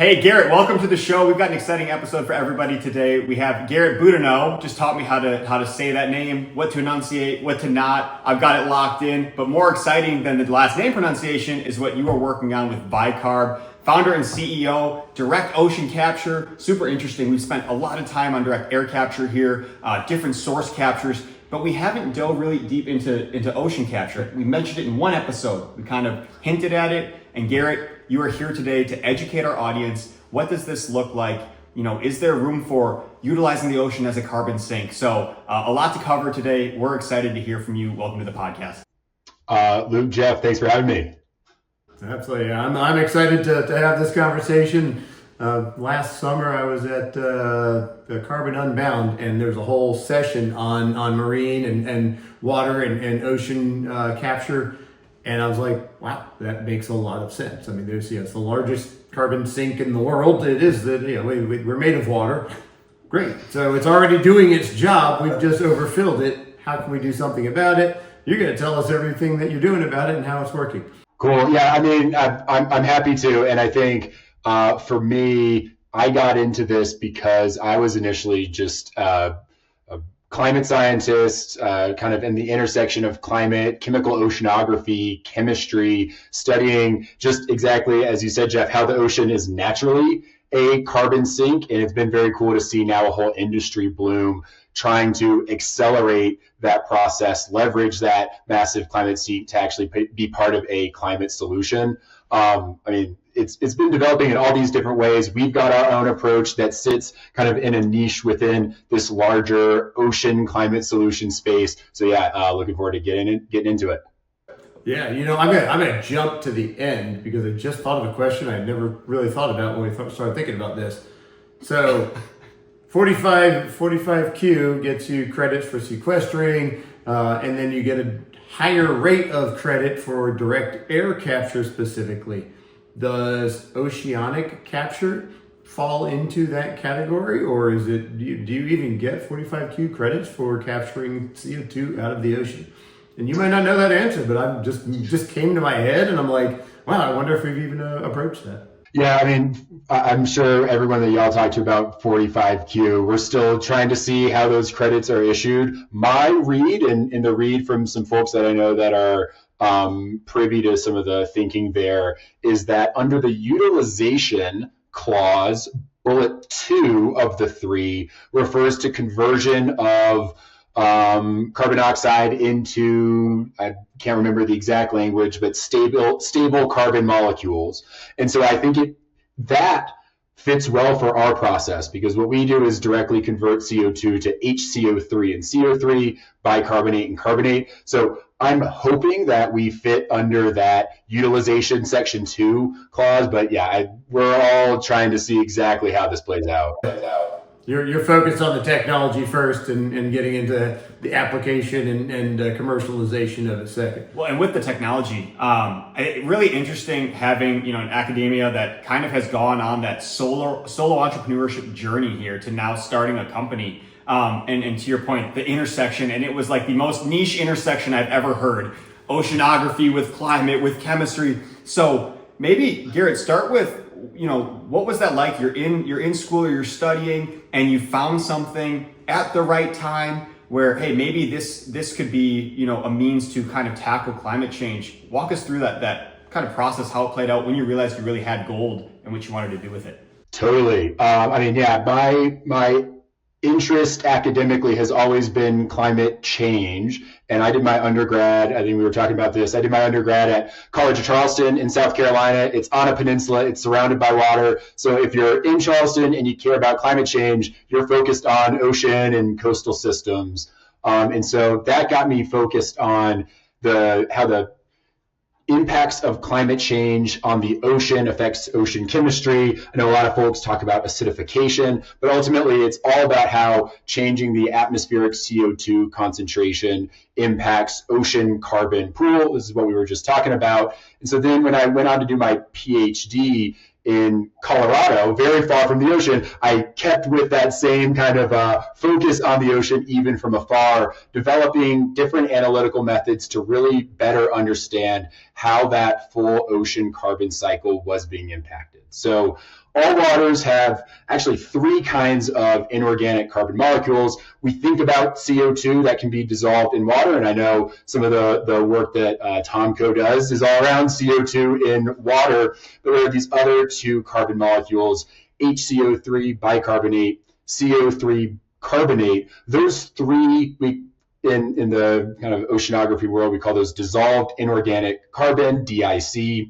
Hey Garrett, welcome to the show. We've got an exciting episode for everybody today. We have Garrett Boudinot, just taught me how to say that name, what to enunciate, what to not. I've got it locked in. But more exciting than the last name pronunciation is what you are working on with VyCarb. Founder and CEO, direct ocean capture. Super interesting. We've spent a lot of time on direct air capture here, different source captures, but we haven't dove really deep into ocean capture. We mentioned it in one episode. We kind of hinted at it. And Garrett, you are here today to educate our audience. What does this look like? Is there room for utilizing the ocean as a carbon sink? So a lot to cover today. We're excited to hear from you. Welcome to the podcast. Luke, Jeff, thanks for having me. Absolutely. I'm excited to have this conversation. Last summer, I was at the Carbon Unbound, and there's a whole session on marine and water and ocean capture. And I was like, wow, that makes a lot of sense. I mean, it's the largest carbon sink in the world. It is that we're made of water. Great. So it's already doing its job. We've just overfilled it. How can we do something about it? You're going to tell us everything that you're doing about it and how it's working. Cool. Yeah, I mean, I'm happy to. And I think for me, I got into this because I was initially just a climate scientist, kind of in the intersection of climate, chemical oceanography, chemistry, studying just exactly, as you said, Jeff, how the ocean is naturally a carbon sink. And it's been very cool to see now a whole industry bloom trying to accelerate that process, leverage that massive climate sink to actually be part of a climate solution. It's been developing in all these different ways. We've got our own approach that sits kind of in a niche within this larger ocean climate solution space. So looking forward to getting into it. Yeah, I'm gonna jump to the end because I just thought of a question I never really thought about when we started thinking about this. So 45Q gets you credits for sequestering, and then you get a higher rate of credit for direct air capture specifically. Does oceanic capture fall into that category, or is it? Do you even get 45Q credits for capturing CO2 out of the ocean? And you might not know that answer, but I just came to my head, and I'm like, wow, I wonder if we've even approached that. Yeah, I mean, I'm sure everyone that y'all talked to about 45Q, we're still trying to see how those credits are issued. My read, and the read from some folks that I know that are privy to some of the thinking there, is that under the utilization clause, bullet 2 of the 3 refers to conversion of carbon dioxide into, I can't remember the exact language, but stable carbon molecules. And so I think that fits well for our process, because what we do is directly convert CO2 to HCO3 and CO3, bicarbonate and carbonate. So I'm hoping that we fit under that utilization section 2 clause, but we're all trying to see exactly how this plays out. You're focused on the technology first and getting into the application and commercialization of it second. Well, and with the technology, really interesting having an academia that kind of has gone on that solo entrepreneurship journey here to now starting a company. And to your point, the intersection, and it was like the most niche intersection I've ever heard. Oceanography with climate, with chemistry. So maybe Garrett, start with, what was that like? You're in school or you're studying and you found something at the right time where, hey, maybe this could be, a means to kind of tackle climate change. Walk us through that kind of process, how it played out when you realized you really had gold and what you wanted to do with it. Totally. My interest academically has always been climate change. And I did my undergrad, I think we were talking about this, I did my undergrad at College of Charleston in South Carolina. It's on a peninsula, it's surrounded by water. So if you're in Charleston and you care about climate change, you're focused on ocean and coastal systems. And so that got me focused on how the impacts of climate change on the ocean affects ocean chemistry. I know a lot of folks talk about acidification, but ultimately it's all about how changing the atmospheric CO2 concentration impacts ocean carbon pool. This is what we were just talking about. And so then when I went on to do my PhD in Colorado, very far from the ocean, I kept with that same kind of focus on the ocean, even from afar, developing different analytical methods to really better understand how that full ocean carbon cycle was being impacted. So All waters have actually three kinds of inorganic carbon molecules. We think about CO2 that can be dissolved in water, and I know some of the work that Tomco does is all around CO2 in water, but there are these other two carbon molecules, HCO3 bicarbonate, CO3 carbonate. Those three, in the kind of oceanography world, we call those dissolved inorganic carbon, DIC.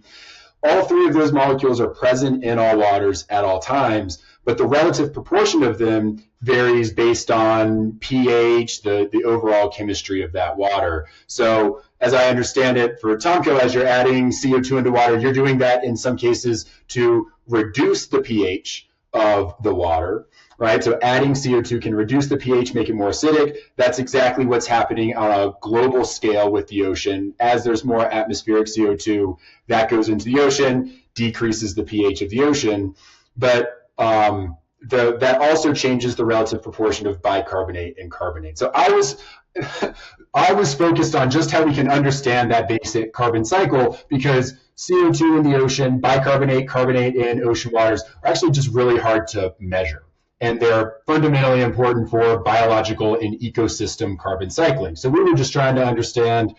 All three of those molecules are present in all waters at all times, but the relative proportion of them varies based on pH, the overall chemistry of that water. So as I understand it, for Tomco, as you're adding CO2 into water, you're doing that in some cases to reduce the pH of the water, right? So adding CO2 can reduce the pH, make it more acidic. That's exactly what's happening on a global scale with the ocean. As there's more atmospheric CO2, that goes into the ocean, decreases the pH of the ocean. But that also changes the relative proportion of bicarbonate and carbonate. So I was focused on just how we can understand that basic carbon cycle, because CO2 in the ocean, bicarbonate, carbonate in ocean waters are actually just really hard to measure. And they're fundamentally important for biological and ecosystem carbon cycling. So we were just trying to understand,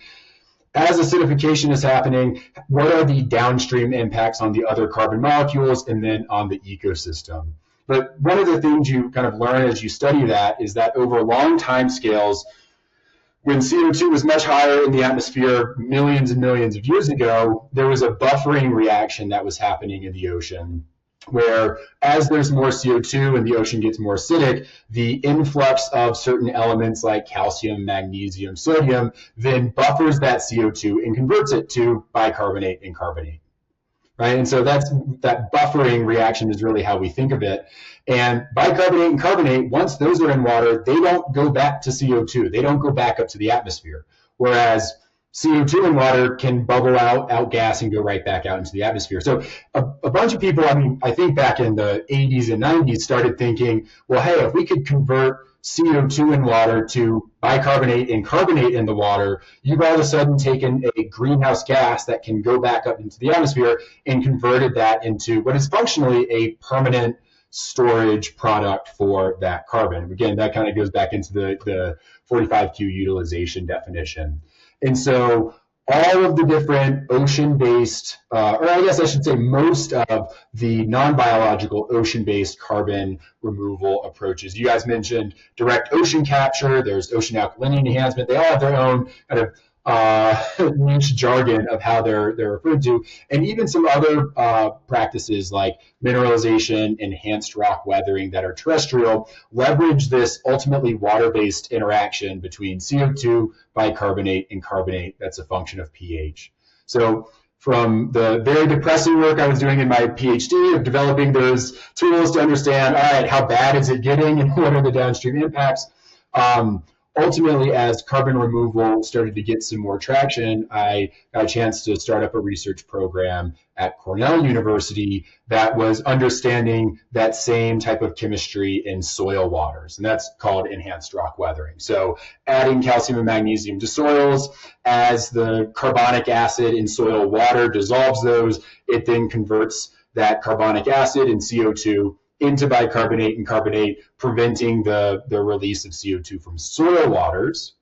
as acidification is happening, what are the downstream impacts on the other carbon molecules and then on the ecosystem. But one of the things you kind of learn as you study that is that over long time scales, when CO2 was much higher in the atmosphere millions and millions of years ago, there was a buffering reaction that was happening in the ocean, where as there's more CO2 and the ocean gets more acidic, the influx of certain elements like calcium, magnesium, sodium then buffers that CO2 and converts it to bicarbonate and carbonate. Right? And so that buffering reaction is really how we think of it. And bicarbonate and carbonate, once those are in water, they don't go back to CO2. They don't go back up to the atmosphere. Whereas CO2 in water can bubble out gas and go right back out into the atmosphere. So a bunch of people, I think back in the 80s and 90s, started thinking, well, hey, if we could convert CO2 in water to bicarbonate and carbonate in the water, you've all of a sudden taken a greenhouse gas that can go back up into the atmosphere and converted that into what is functionally a permanent storage product for that carbon. Again, that kind of goes back into the 45Q utilization definition. And so all of the different ocean-based, or I guess I should say most of the non-biological ocean-based carbon removal approaches. You guys mentioned direct ocean capture, there's ocean alkalinity enhancement. They all have their own kind of niche jargon of how they're referred to, and even some other practices like mineralization, enhanced rock weathering that are terrestrial, leverage this ultimately water-based interaction between CO2, bicarbonate, and carbonate that's a function of pH. So from the very depressing work I was doing in my PhD of developing those tools to understand, all right, how bad is it getting and what are the downstream impacts, ultimately, as carbon removal started to get some more traction, I got a chance to start up a research program at Cornell University that was understanding that same type of chemistry in soil waters, and that's called enhanced rock weathering. So adding calcium and magnesium to soils, as the carbonic acid in soil water dissolves those, it then converts that carbonic acid and CO2 into bicarbonate and carbonate, preventing the release of CO2 from soil waters.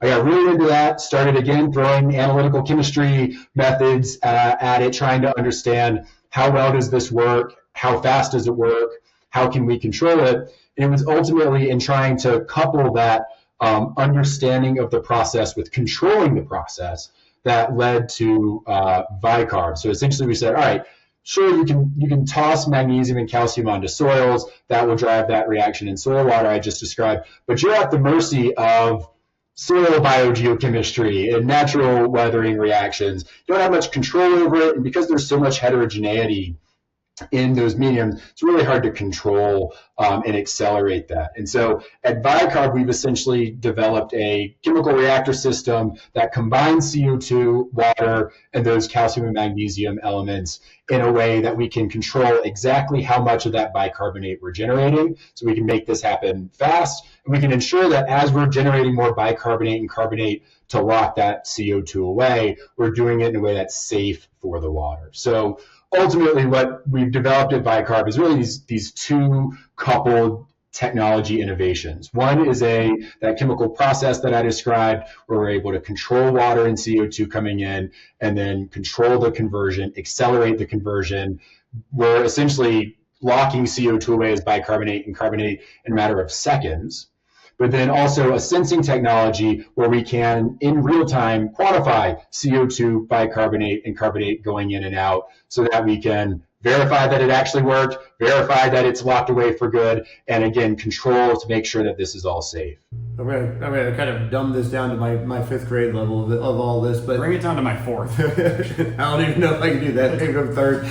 I got really into that, started again throwing analytical chemistry methods at it, trying to understand how well does this work, how fast does it work, how can we control it. And it was ultimately in trying to couple that understanding of the process with controlling the process that led to VyCarb. So essentially we said, all right, sure, you can toss magnesium and calcium onto soils. That will drive that reaction in soil water I just described. But you're at the mercy of soil biogeochemistry and natural weathering reactions. You don't have much control over it. And because there's so much heterogeneity in those mediums, it's really hard to control and accelerate that. And so at VyCarb, we've essentially developed a chemical reactor system that combines CO2, water, and those calcium and magnesium elements in a way that we can control exactly how much of that bicarbonate we're generating. So we can make this happen fast, and we can ensure that as we're generating more bicarbonate and carbonate to lock that CO2 away, we're doing it in a way that's safe for the water. So ultimately what we've developed at VyCarb is really these two coupled technology innovations. One is that chemical process that I described, where we're able to control water and CO2 coming in, and then control the conversion, accelerate the conversion. We're essentially locking CO2 away as bicarbonate and carbonate in a matter of seconds. But then also a sensing technology where we can, in real time, quantify CO2, bicarbonate, and carbonate going in and out, so that we can verify that it actually worked, verify that it's locked away for good, and again, control to make sure that this is all safe. I'm gonna kind of dumb this down to my fifth grade level of all this, but Bring it down to my fourth. I don't even know if I can do that. Maybe I'm third.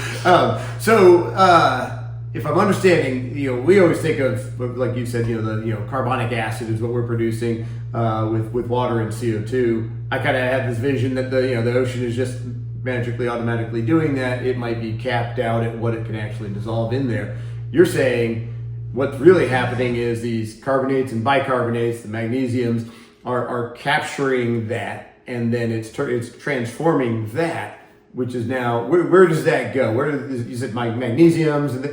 If I'm understanding, we always think of, like you said, the carbonic acid is what we're producing with water and CO2. I kind of had this vision that the ocean is just magically, automatically doing that. It might be capped out at what it can actually dissolve in there. You're saying what's really happening is these carbonates and bicarbonates, the magnesiums, are capturing that, and then it's transforming that. Which is now, where does that go? You said magnesiums, and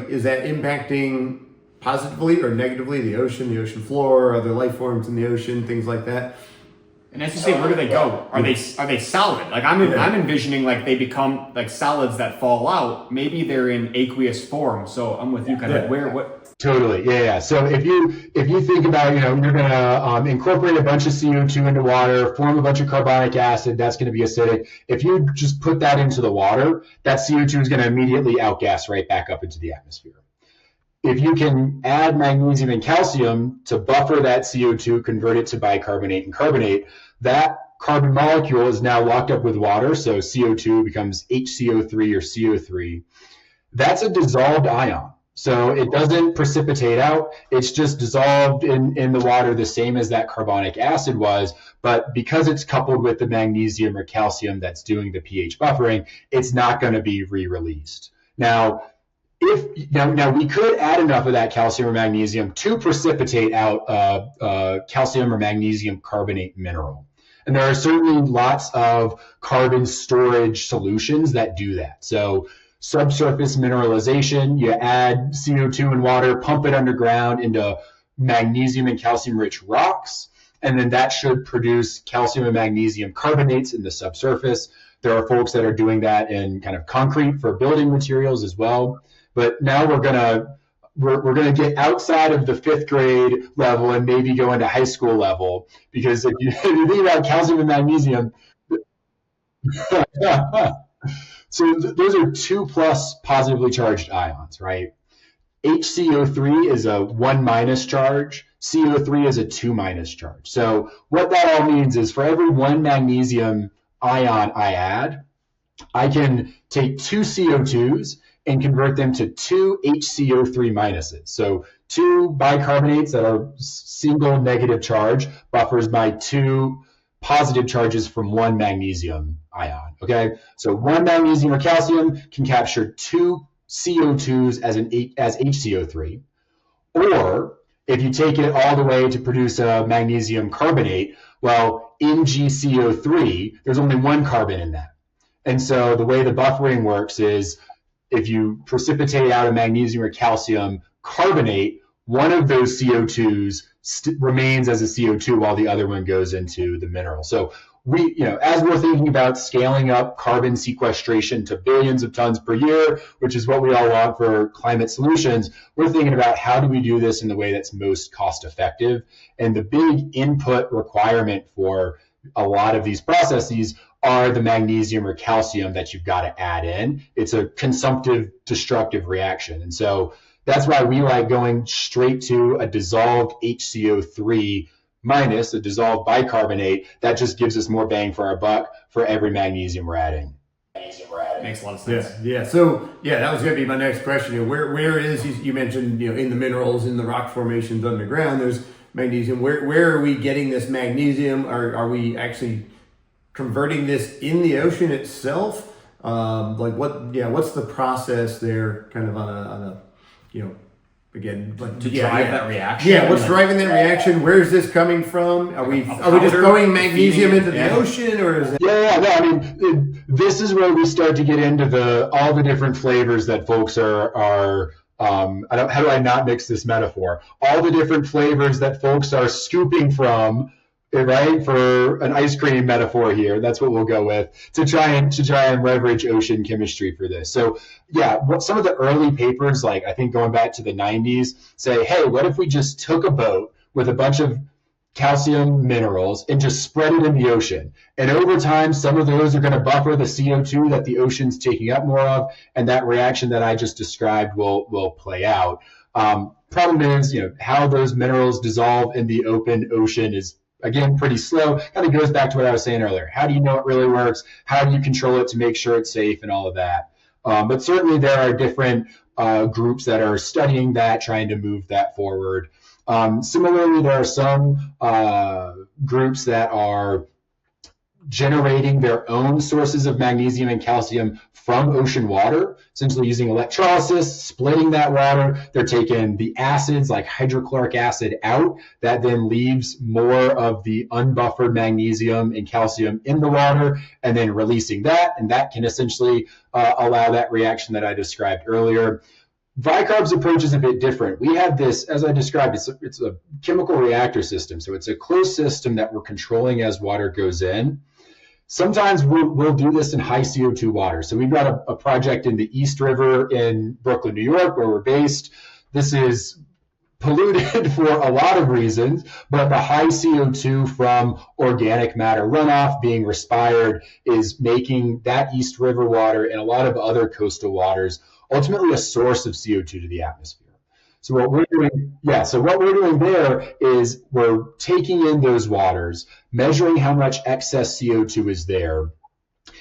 is that impacting positively or negatively the ocean floor, other life forms in the ocean, things like that? And as you say, where do they go? Are they solid? Like I'm envisioning like they become like solids that fall out. Maybe they're in aqueous form. So I'm with you, kind of what? Totally, yeah. So if you think about, you're going to incorporate a bunch of CO2 into water, form a bunch of carbonic acid, that's going to be acidic. If you just put that into the water, that CO2 is going to immediately outgas right back up into the atmosphere. If you can add magnesium and calcium to buffer that CO2, convert it to bicarbonate and carbonate, that carbon molecule is now locked up with water, so CO2 becomes HCO3 or CO3. That's a dissolved ion. So it doesn't precipitate out, it's just dissolved in the water the same as that carbonic acid was, but because it's coupled with the magnesium or calcium that's doing the pH buffering, it's not going to be re-released. Now we could add enough of that calcium or magnesium to precipitate out calcium or magnesium carbonate mineral. And there are certainly lots of carbon storage solutions that do that. So subsurface mineralization, you add CO2 and water, pump it underground into magnesium and calcium rich rocks, and then that should produce calcium and magnesium carbonates in the subsurface. There are folks that are doing that in kind of concrete for building materials as well. But now we're gonna get outside of the fifth grade level and maybe go into high school level, because if you think about calcium and magnesium, so those are 2+ positively charged ions, right? HCO3 is a 1- charge. CO3 is a 2- charge. So what that all means is for every one magnesium ion I add, I can take 2 CO2s and convert them to 2 HCO3 minuses. So 2 bicarbonates that are single negative charge buffers my 2 positive charges from 1 magnesium ion, okay? So 1 magnesium or calcium can capture 2 CO2s as HCO3, or if you take it all the way to produce a magnesium carbonate, well, in GCO3, there's only 1 carbon in that. And so the way the buffering works is if you precipitate out a magnesium or calcium carbonate, one of those CO2s remains as a CO2 while the other one goes into the mineral. So as we're thinking about scaling up carbon sequestration to billions of tons per year, which is what we all want for climate solutions, we're thinking about how do we do this in the way that's most cost effective. And the big input requirement for a lot of these processes are the magnesium or calcium that you've got to add in. It's a consumptive, destructive reaction. And so that's why we like going straight to a dissolved HCO3 minus, a dissolved bicarbonate. That just gives us more bang for our buck for every magnesium we're adding. Makes a lot of sense. Yeah. So that was going to be my next question. Where is, you mentioned, in the minerals, in the rock formations underground, there's magnesium. Where are we getting this magnesium? Are we actually converting this in the ocean itself? What's the process there, kind of on a again, but To drive that reaction? Yeah, what's driving that reaction? Where is this coming from? Are we just throwing magnesium into the ocean, or is it? Yeah, no, I mean, this is where we start to get into all the different flavors that folks are how do I not mix this metaphor? All the different flavors that folks are scooping from, right? For an ice cream metaphor here, that's what we'll go with to try and leverage ocean chemistry for this. So yeah, some of the early papers, like I think going back to the 90s, say, hey, what if we just took a boat with a bunch of calcium minerals and just spread it in the ocean? And over time, some of those are going to buffer the CO2 that the ocean's taking up more of, and that reaction that I just described will play out. Problem is, how those minerals dissolve in the open ocean is, again, pretty slow. Kind of goes back to what I was saying earlier. How do you know it really works? How do you control it to make sure it's safe and all of that? But certainly there are different groups that are studying that, trying to move that forward. Similarly, there are some groups that are generating their own sources of magnesium and calcium from ocean water, essentially using electrolysis, splitting that water. They're taking the acids like hydrochloric acid out. That then leaves more of the unbuffered magnesium and calcium in the water, and then releasing that. And that can essentially allow that reaction that I described earlier. VyCarb's approach is a bit different. We have this, as I described, it's a chemical reactor system. So it's a closed system that we're controlling as water goes in. Sometimes we'll do this in high CO2 water. So we've got a project in the East River in Brooklyn, New York, where we're based. This is polluted for a lot of reasons, but the high CO2 from organic matter runoff being respired is making that East River water and a lot of other coastal waters ultimately a source of CO2 to the atmosphere. So what we're doing there is we're taking in those waters, measuring how much excess CO2 is there,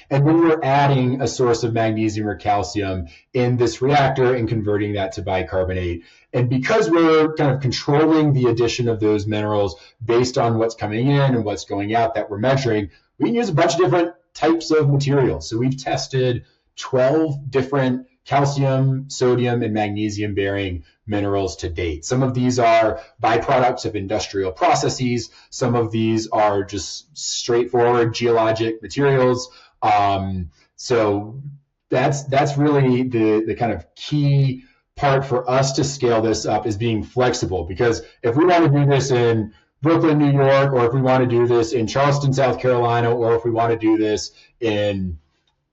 and then we're adding a source of magnesium or calcium in this reactor and converting that to bicarbonate. And because we're kind of controlling the addition of those minerals based on what's coming in and what's going out that we're measuring, we can use a bunch of different types of materials. So we've tested 12 different calcium, sodium, and magnesium bearing minerals to date. Some of these are byproducts of industrial processes. Some of these are just straightforward geologic materials. So that's really the kind of key part for us to scale this up, is being flexible. Because if we want to do this in Brooklyn, New York, or if we want to do this in Charleston, South Carolina, or if we want to do this in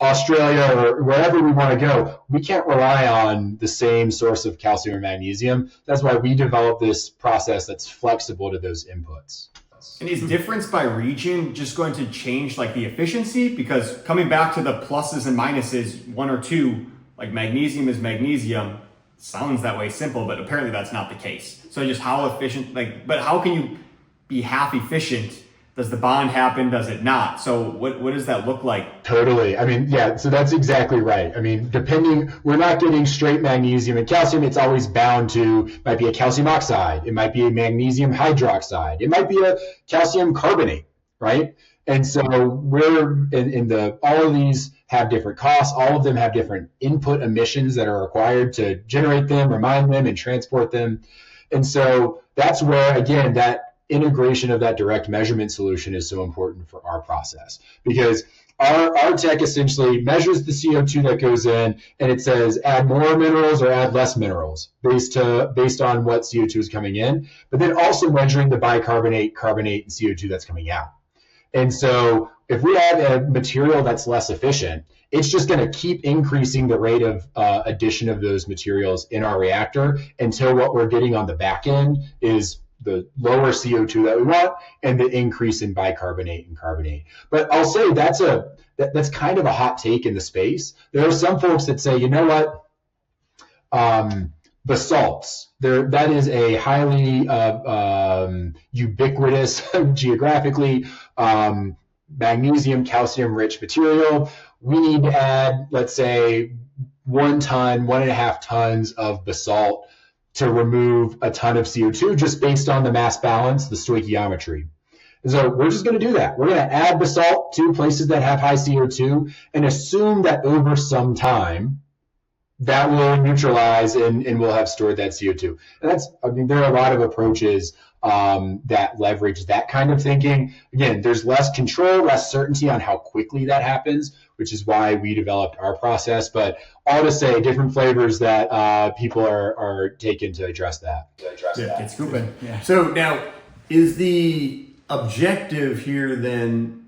Australia or wherever we want to go, we can't rely on the same source of calcium or magnesium. That's why we developed this process that's flexible to those inputs. And is difference by region just going to change like the efficiency? Because coming back to the pluses and minuses, one or two, like magnesium is magnesium, sounds that way simple, but apparently that's not the case. So just how efficient, but how can you be half efficient? Does the bond happen? Does it not? So what does that look like? Totally. I mean, yeah, so that's exactly right. I mean, we're not getting straight magnesium and calcium. It's always bound to, might be a calcium oxide. It might be a magnesium hydroxide. It might be a calcium carbonate, right? And so we're all of these have different costs. All of them have different input emissions that are required to generate them, refine them, and transport them. And so that's where, again, that integration of that direct measurement solution is so important for our process, because our tech essentially measures the CO2 that goes in, and it says add more minerals or add less minerals based on what CO2 is coming in, but then also measuring the bicarbonate, carbonate, and CO2 that's coming out. And so if we add a material that's less efficient, it's just going to keep increasing the rate of addition of those materials in our reactor until what we're getting on the back end is the lower CO2 that we want and the increase in bicarbonate and carbonate. But I'll say that's kind of a hot take in the space. There are some folks that say, you know what, basalts, that is a highly ubiquitous geographically magnesium, calcium rich material. We need to add, let's say, 1 ton, 1.5 tons of basalt to remove a ton of CO2 just based on the mass balance, the stoichiometry. And so we're just going to do that. We're going to add basalt to places that have high CO2 and assume that over some time, that will neutralize and we'll have stored that CO2. And there are a lot of approaches that leverage that kind of thinking. Again, there's less control, less certainty on how quickly that happens, which is why we developed our process. But all to say, different flavors that people are taking to address that. It's scooping. Yeah. So now, is the objective here then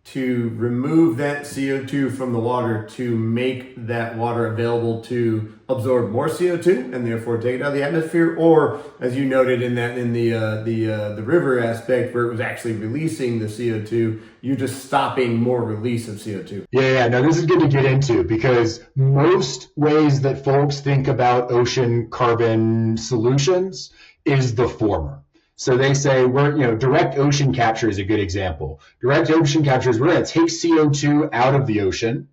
to remove that CO2 from the water to make that water available to absorb more CO2 and therefore take it out of the atmosphere? Or, as you noted in the river aspect where it was actually releasing the CO2, you're just stopping more release of CO2? Yeah. No, this is good to get into because most ways that folks think about ocean carbon solutions is the former. So they say direct ocean capture is a good example. Direct ocean capture is we're going to take CO2 out of the ocean,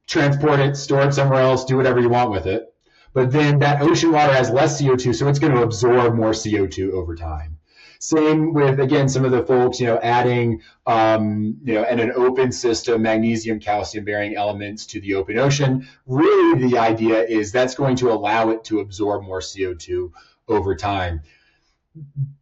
transport it, store it somewhere else, do whatever you want with it. But then that ocean water has less CO2, so it's going to absorb more CO2 over time. Same with, again, some of the folks, adding, in an open system, magnesium, calcium bearing elements to the open ocean. Really, the idea is that's going to allow it to absorb more CO2 over time.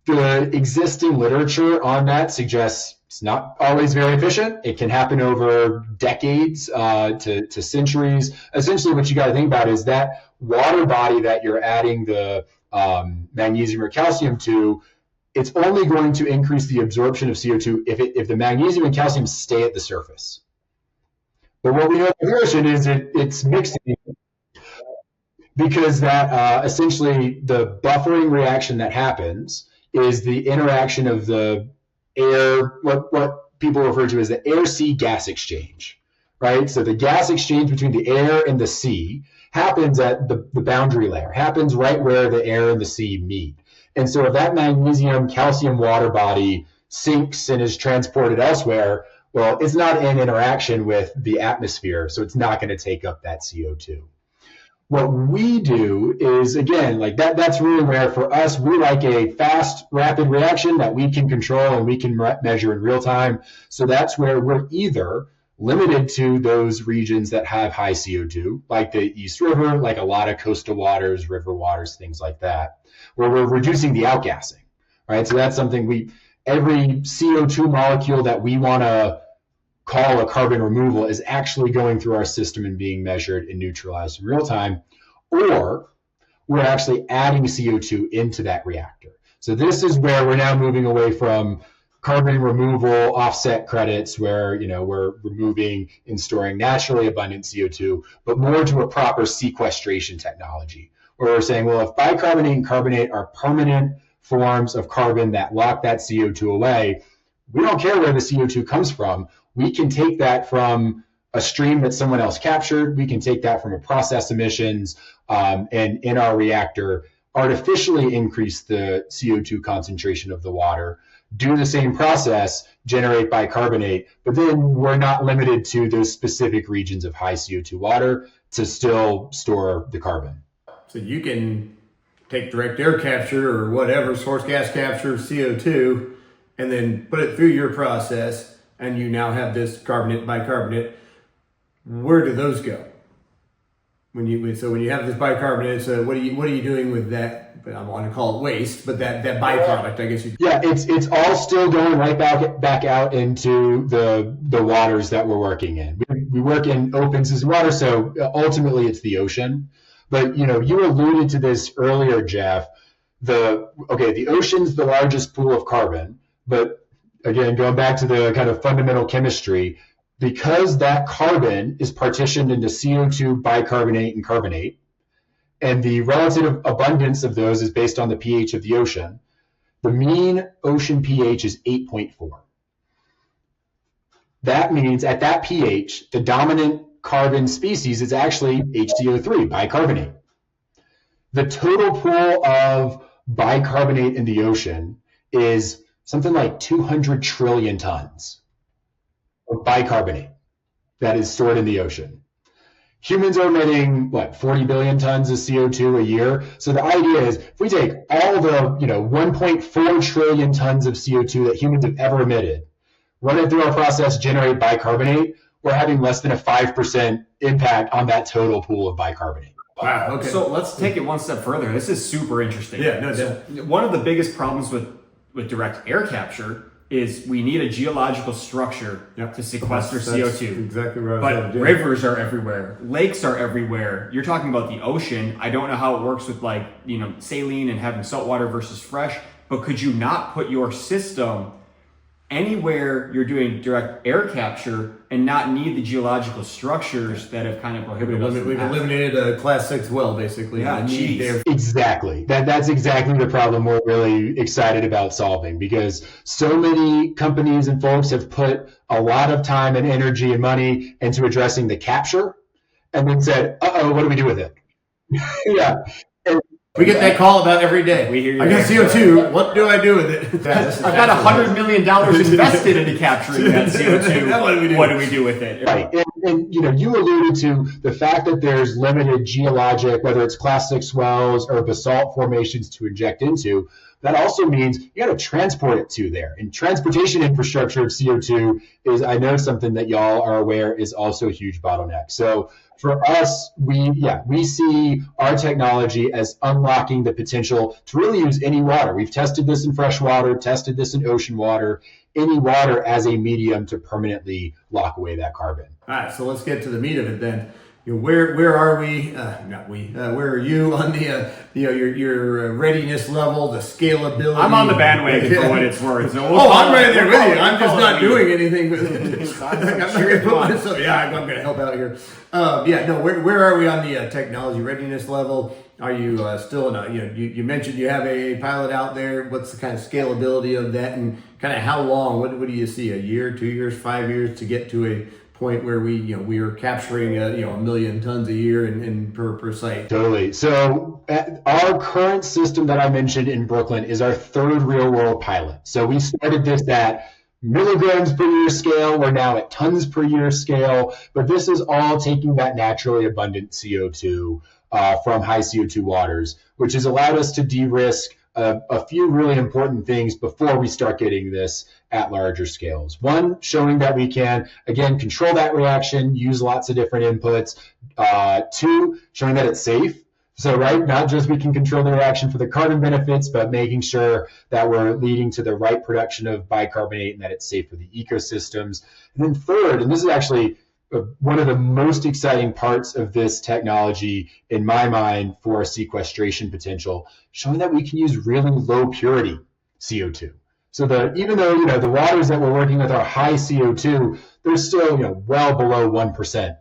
The existing literature on that suggests it's not always very efficient. It can happen over decades to centuries. Essentially, what you got to think about is that water body that you're adding the magnesium or calcium to, it's only going to increase the absorption of CO2 if the magnesium and calcium stay at the surface. But what we know in the ocean is it's mixing. Because that essentially the buffering reaction that happens is the interaction of the air, what people refer to as the air-sea gas exchange, right? So the gas exchange between the air and the sea happens at the boundary layer, happens right where the air and the sea meet. And so if that magnesium, calcium water body sinks and is transported elsewhere, well, it's not in interaction with the atmosphere, so it's not going to take up that CO2. What we do is, again, like that's really where for us, we like a fast, rapid reaction that we can control and we can measure in real time. So that's where we're either limited to those regions that have high CO2, like the East River, like a lot of coastal waters, river waters, things like that, where we're reducing the outgassing, right? So that's something every CO2 molecule that we want to call a carbon removal is actually going through our system and being measured and neutralized in real time, or we're actually adding CO2 into that reactor. So this is where we're now moving away from carbon removal offset credits where we're removing and storing naturally abundant CO2, but more to a proper sequestration technology where we're saying, well, if bicarbonate and carbonate are permanent forms of carbon that lock that CO2 away, we don't care where the CO2 comes from. We can take that from a stream that someone else captured. We can take that from a process emissions, and in our reactor, artificially increase the CO2 concentration of the water, do the same process, generate bicarbonate, but then we're not limited to those specific regions of high CO2 water to still store the carbon. So you can take direct air capture or whatever, source gas capture, CO2, and then put it through your process, and you now have this carbonate, bicarbonate. Where do those go? When you have this bicarbonate, so what are you doing with that? But I want to call it waste, but that byproduct, I guess you. Yeah, it's all still going right back out into the waters that we're working in. We work in open system water, so ultimately it's the ocean. But you alluded to this earlier, Jeff. The ocean's the largest pool of carbon, but again, going back to the kind of fundamental chemistry, because that carbon is partitioned into CO2, bicarbonate, and carbonate, and the relative abundance of those is based on the pH of the ocean, the mean ocean pH is 8.4. That means at that pH, the dominant carbon species is actually HCO3, bicarbonate. The total pool of bicarbonate in the ocean is something like 200 trillion tons of bicarbonate that is stored in the ocean. Humans are emitting, 40 billion tons of CO2 a year. So the idea is if we take all the, 1.4 trillion tons of CO2 that humans have ever emitted, run it through our process, generate bicarbonate, we're having less than a 5% impact on that total pool of bicarbonate. Wow. Okay. So let's take it one step further. This is super interesting. Yeah. No. So one of the biggest problems with direct air capture is we need a geological structure to sequester CO2. Exactly right. But rivers are everywhere. Lakes are everywhere. You're talking about the ocean. I don't know how it works with saline and having salt water versus fresh, but could you not put your system anywhere you're doing direct air capture and not need the geological structures that have kind of prohibited us? We've eliminated a class 6 well, basically. Yeah, Exactly. That's exactly the problem we're really excited about solving, because so many companies and folks have put a lot of time and energy and money into addressing the capture and then said, what do we do with it? Yeah. We get that call about every day. We hear you. I got CO2. What do I do with it? I've got $100 million invested into capturing that CO2. What do we do with it? Right. And you alluded to the fact that there's limited geologic, whether it's class 6 wells or basalt formations to inject into. That also means you got to transport it to there. And transportation infrastructure of CO2 is, I know, something that y'all are aware is also a huge bottleneck. So for us, we see our technology as unlocking the potential to really use any water. We've tested this in fresh water, tested this in ocean water, any water as a medium to permanently lock away that carbon. All right, so let's get to the meat of it then. Where are we? Where are you on the your readiness level, the scalability? I'm on the bandwagon for what it's worth. So I'm right there with you. I'm just not doing anything with it. I'm going to help out here. Where are we on the technology readiness level? Are you still you mentioned you have a pilot out there. What's the kind of scalability of that, and kind of how long? What do you see? A year, 2 years, 5 years to get to a point where we are capturing 1 million tons a year in per site? Totally. So our current system that I mentioned in Brooklyn is our third real world pilot. So we started this at milligrams per year scale. We're now at tons per year scale, but this is all taking that naturally abundant CO2 from high CO2 waters, which has allowed us to de-risk a few really important things before we start getting this at larger scales. One, showing that we can, again, control that reaction, use lots of different inputs. Two, showing that it's safe. So, right, not just we can control the reaction for the carbon benefits, but making sure that we're leading to the right production of bicarbonate and that it's safe for the ecosystems. And then third, and this is actually one of the most exciting parts of this technology in my mind for sequestration potential, showing that we can use really low purity CO2. So even though the waters that we're working with are high CO2, they're still well below 1%,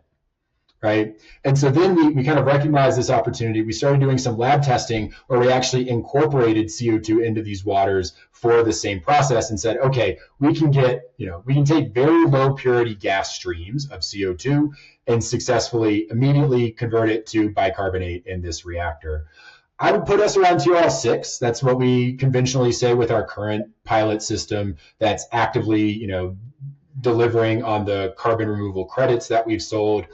right? And so then we kind of recognized this opportunity. We started doing some lab testing where we actually incorporated CO2 into these waters for the same process and said, okay, we can take very low purity gas streams of CO2 and successfully immediately convert it to bicarbonate in this reactor. I would put us around TRL6. That's what we conventionally say with our current pilot system that's actively, delivering on the carbon removal credits that we've sold.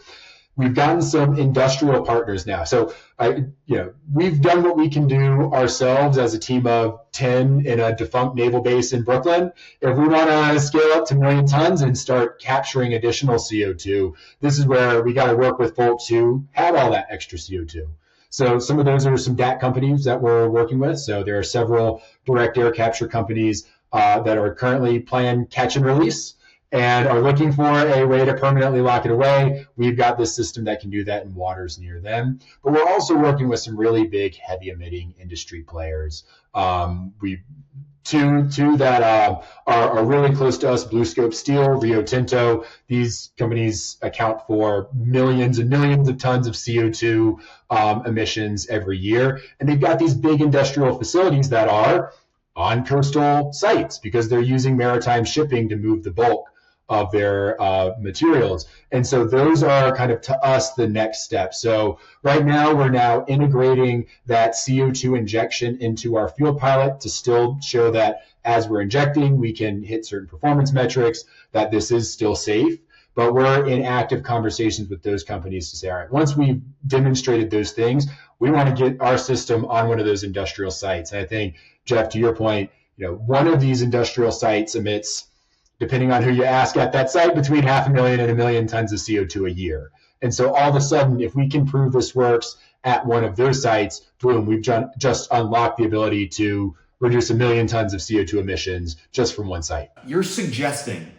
We've gotten some industrial partners now. So, we've done what we can do ourselves as a team of 10 in a defunct naval base in Brooklyn. If we want to scale up to 1 million tons and start capturing additional CO2, this is where we got to work with folks who have all that extra CO2. So some of those are some DAC companies that we're working with. So there are several direct air capture companies that are currently playing catch and release and are looking for a way to permanently lock it away. We've got this system that can do that in waters near them. But we're also working with some really big heavy emitting industry players. Two that are really close to us, BlueScope Steel, Rio Tinto. These companies account for millions and millions of tons of CO2 emissions every year. And they've got these big industrial facilities that are on coastal sites because they're using maritime shipping to move the bulk of their materials. And so those are kind of, to us, the next step. So right now, we're now integrating that CO2 injection into our field pilot to still show that as we're injecting, we can hit certain performance metrics, that this is still safe. But we're in active conversations with those companies to say, all right, once we've demonstrated those things, we want to get our system on one of those industrial sites. And I think, Jeff, to your point, one of these industrial sites emits depending on who you ask at that site, between 500,000 and 1 million tons of CO2 a year. And so all of a sudden, if we can prove this works at one of those sites, boom, we've just unlocked the ability to reduce 1 million tons of CO2 emissions just from one site. You're suggesting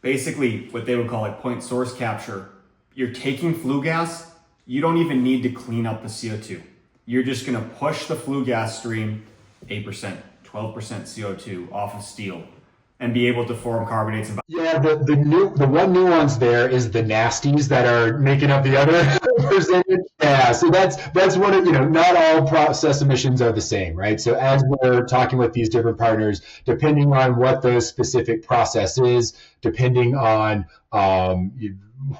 basically what they would call like point source capture. You're taking flue gas, you don't even need to clean up the CO2. You're just gonna push the flue gas stream 8%, 12% CO2 off of steel and be able to form carbonates. Yeah, the one nuance there is the nasties that are making up the other percentage. Yeah, so that's one of, not all process emissions are the same, right? So as we're talking with these different partners, depending on what those specific process is, depending on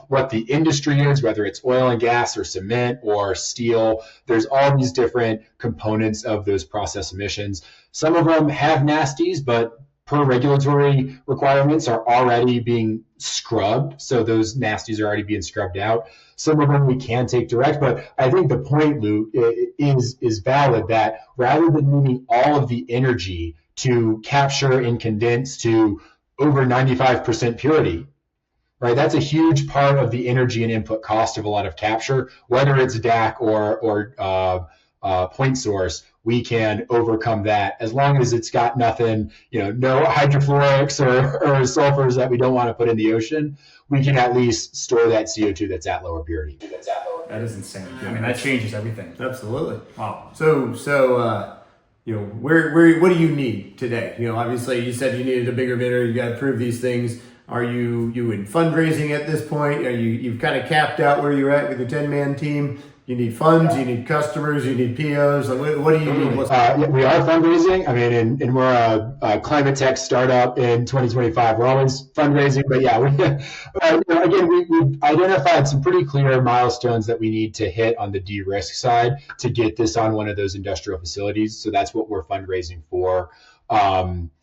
what the industry is, whether it's oil and gas or cement or steel, there's all these different components of those process emissions. Some of them have nasties, but per regulatory requirements are already being scrubbed. So those nasties are already being scrubbed out. Some of them we can take direct, but I think the point, Lou, is valid that rather than needing all of the energy to capture and condense to over 95% purity, right? That's a huge part of the energy and input cost of a lot of capture, whether it's DAC or point source. We can overcome that as long as it's got nothing, no hydrofluorics or sulfurs that we don't want to put in the ocean. We can at least store that CO2 that's at lower purity. That is insane. I mean, that changes everything. Absolutely. Wow. So where what do you need today? Obviously you said you needed a bigger bidder. You got to prove these things. Are you in fundraising at this point? Are you've kind of capped out where you're at with your 10-man team? You need funds, you need customers, you need POs. Like, what do you need? We are fundraising. I mean, and we're a climate tech startup in 2025. We're always fundraising, but yeah, we've identified some pretty clear milestones that we need to hit on the de-risk side to get this on one of those industrial facilities. So that's what we're fundraising for.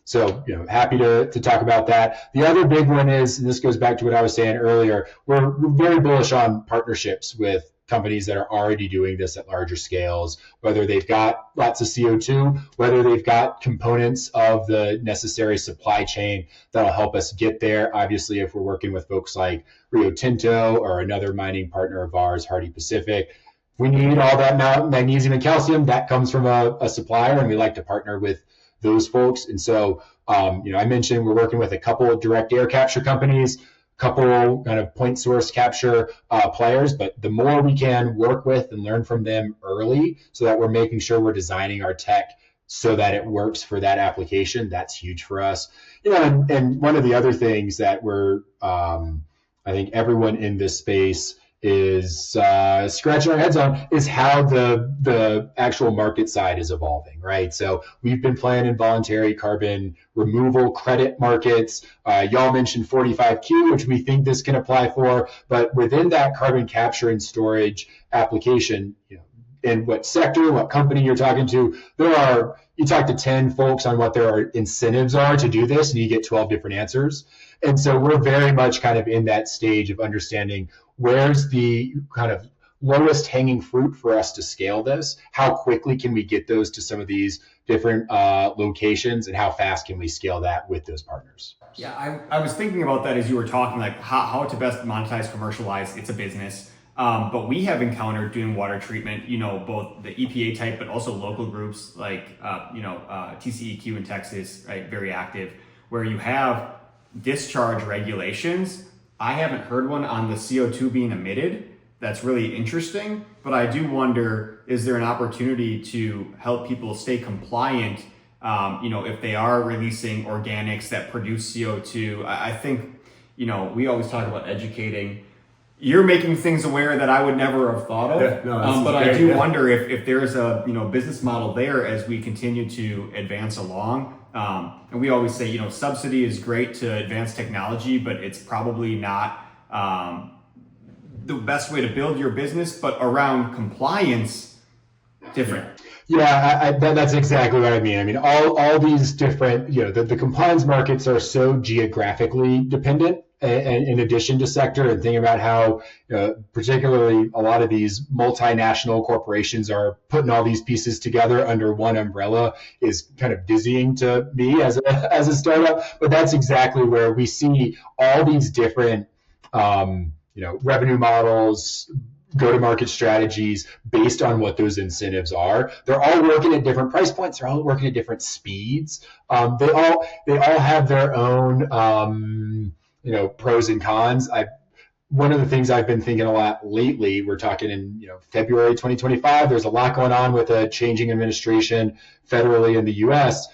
So, happy to talk about that. The other big one is, and this goes back to what I was saying earlier, we're very bullish on partnerships with companies that are already doing this at larger scales, whether they've got lots of CO2, whether they've got components of the necessary supply chain that'll help us get there. Obviously, if we're working with folks like Rio Tinto or another mining partner of ours, Hardy Pacific, we need all that magnesium and calcium that comes from a supplier, and we like to partner with those folks. And so, I mentioned we're working with a couple of direct air capture companies, couple kind of point source capture players, but the more we can work with and learn from them early so that we're making sure we're designing our tech so that it works for that application, that's huge for us. And one of the other things that we're, I think everyone in this space is scratching our heads on is how the actual market side is evolving, right? So we've been playing in voluntary carbon removal credit markets. Y'all mentioned 45Q, which we think this can apply for, but within that carbon capture and storage application, in what sector, what company you're talking to, you talk to 10 folks on what their incentives are to do this, and you get 12 different answers. And so we're very much kind of in that stage of understanding where's the kind of lowest hanging fruit for us to scale this? How quickly can we get those to some of these different locations, and how fast can we scale that with those partners? Yeah, I was thinking about that as you were talking, like how to best monetize, commercialize. It's a business. But we have encountered doing water treatment, both the EPA type, but also local groups like, TCEQ in Texas, right, very active, where you have discharge regulations. I haven't heard one on the CO2 being emitted. That's really interesting, but I do wonder, is there an opportunity to help people stay compliant, if they are releasing organics that produce CO2? I think, we always talk about educating. You're making things aware that I would never have thought of. Yeah, no, but I do wonder if there's a business model there as we continue to advance along. And we always say, subsidy is great to advance technology, but it's probably not the best way to build your business. But around compliance, different. Yeah, that's exactly what I mean. I mean, all these different, the compliance markets are so geographically dependent, in addition to sector, and thinking about how particularly a lot of these multinational corporations are putting all these pieces together under one umbrella is kind of dizzying to me as a startup. But that's exactly where we see all these different revenue models, go-to-market strategies based on what those incentives are. They're all working at different price points. They're all working at different speeds. They all have their own pros and cons. One of the things I've been thinking a lot lately, we're talking in February 2025. There's a lot going on with a changing administration federally in the U.S.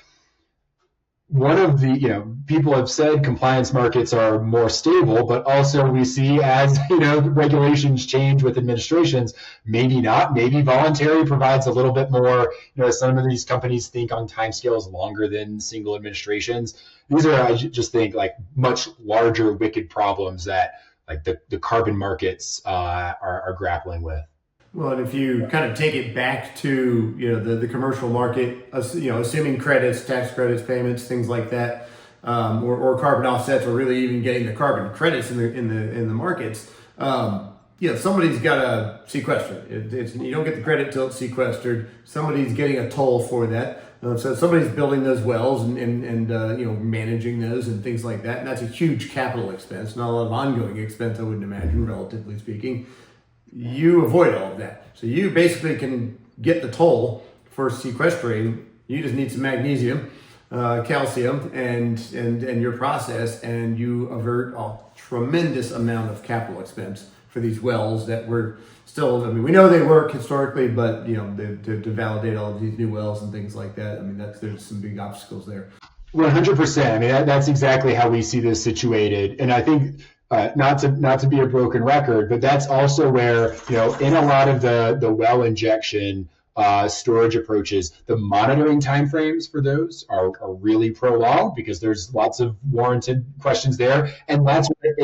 One of the, people have said compliance markets are more stable, but also we see as, regulations change with administrations, maybe not, maybe voluntary provides a little bit more, some of these companies think on timescales longer than single administrations. These are, I just think, like much larger wicked problems that like the carbon markets are grappling with. Well, and if you kind of take it back to the commercial market, assuming credits, tax credits, payments, things like that, or carbon offsets, or really even getting the carbon credits in the markets, somebody's got to sequester it. You don't get the credit till it's sequestered. Somebody's getting a toll for that. So somebody's building those wells and managing those and things like that. And that's a huge capital expense, not a lot of ongoing expense, I wouldn't imagine, relatively speaking. You avoid all of that. So you basically can get the toll for sequestering. You just need some magnesium, calcium, and your process, and you avert a tremendous amount of capital expense for these wells that were still, we know they work historically, but to validate all of these new wells and things like that, there's some big obstacles there. 100%. That's exactly how we see this situated. And I think not to be a broken record, but that's also where, in a lot of the well injection storage approaches, the monitoring timeframes for those are really prolonged because there's lots of warranted questions there. And that's where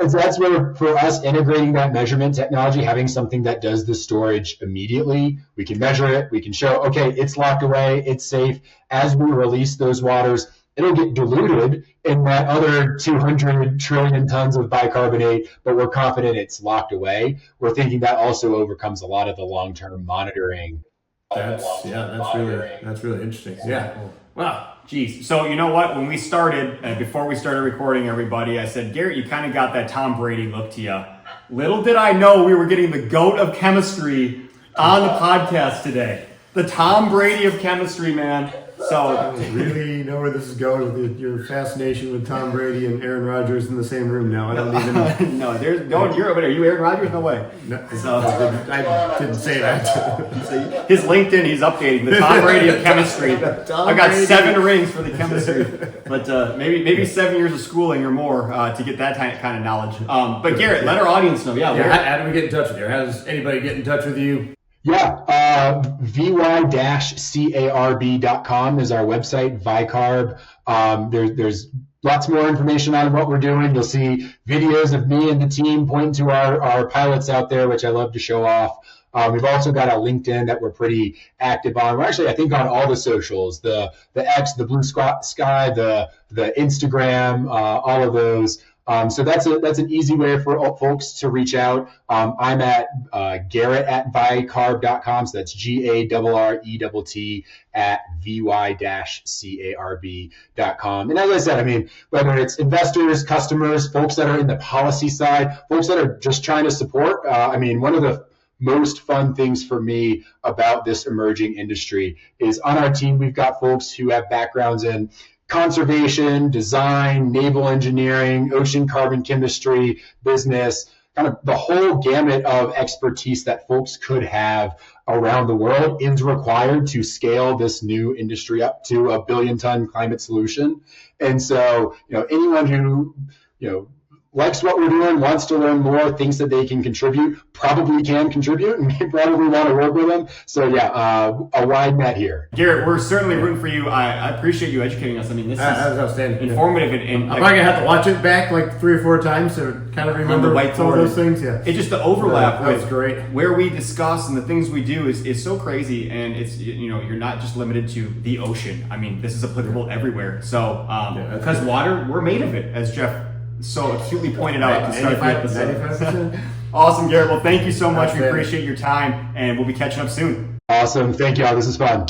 and so that's where, for us, integrating that measurement technology, having something that does the storage immediately, we can measure it, we can show, okay, it's locked away, it's safe. As we release those waters, it'll get diluted in that other 200 trillion tons of bicarbonate, but we're confident it's locked away. We're thinking that also overcomes a lot of the long-term monitoring. That's really interesting. Yeah. Wow. Geez. So you know what? When we started, before we started recording everybody, I said, Garrett, you kind of got that Tom Brady look to you. Little did I know we were getting the GOAT of chemistry on the podcast today. The Tom Brady of chemistry, man. So I really know where this is going with your fascination with Tom Brady and Aaron Rodgers in the same room now. I don't even no, you're over there. You Aaron Rodgers? No way. No, I didn't say that. So his LinkedIn, he's updating the Tom Brady of chemistry. I got 7 rings for the chemistry, but maybe 7 years of schooling or more to get that kind of knowledge. But Garrett, let our audience know. How do we get in touch with you? How does anybody get in touch with you? Yeah, vy-carb.com is our website, VyCarb. There's lots more information on what we're doing. You'll see videos of me and the team pointing to our pilots out there, which I love to show off. We've also got a LinkedIn that we're pretty active on. We're actually, I think, on all the socials, the X, the Blue Sky, the Instagram, all of those. So that's an easy way for folks to reach out. I'm at Garrett at VyCarb.com. So that's GARRETT at VY-CARB.com. And as I said, whether it's investors, customers, folks that are in the policy side, folks that are just trying to support, one of the most fun things for me about this emerging industry is on our team, we've got folks who have backgrounds in conservation, design, naval engineering, ocean carbon chemistry, business, kind of the whole gamut of expertise that folks could have around the world is required to scale this new industry up to a 1 billion ton climate solution. And so, anyone who, likes what we're doing, wants to learn more, thinks that they can contribute, probably can contribute, and we probably want to work with them. So yeah, a wide net here. Garrett, we're certainly rooting for you. I appreciate you educating us. I mean, this is outstanding. informative. And I'm probably gonna have to watch it back like 3 or 4 times to kind of remember some of those things. Yeah, it's just the overlap. That was great. Where we discuss and the things we do is so crazy, and it's, you know, you're not just limited to the ocean. I mean, this is applicable everywhere. So because water, we're made of it, as Jeff so acutely pointed out to start the episode. 95%. Awesome, Garrett. Well, thank you so much. We appreciate your time, and we'll be catching up soon. Awesome. Thank y'all. This is fun.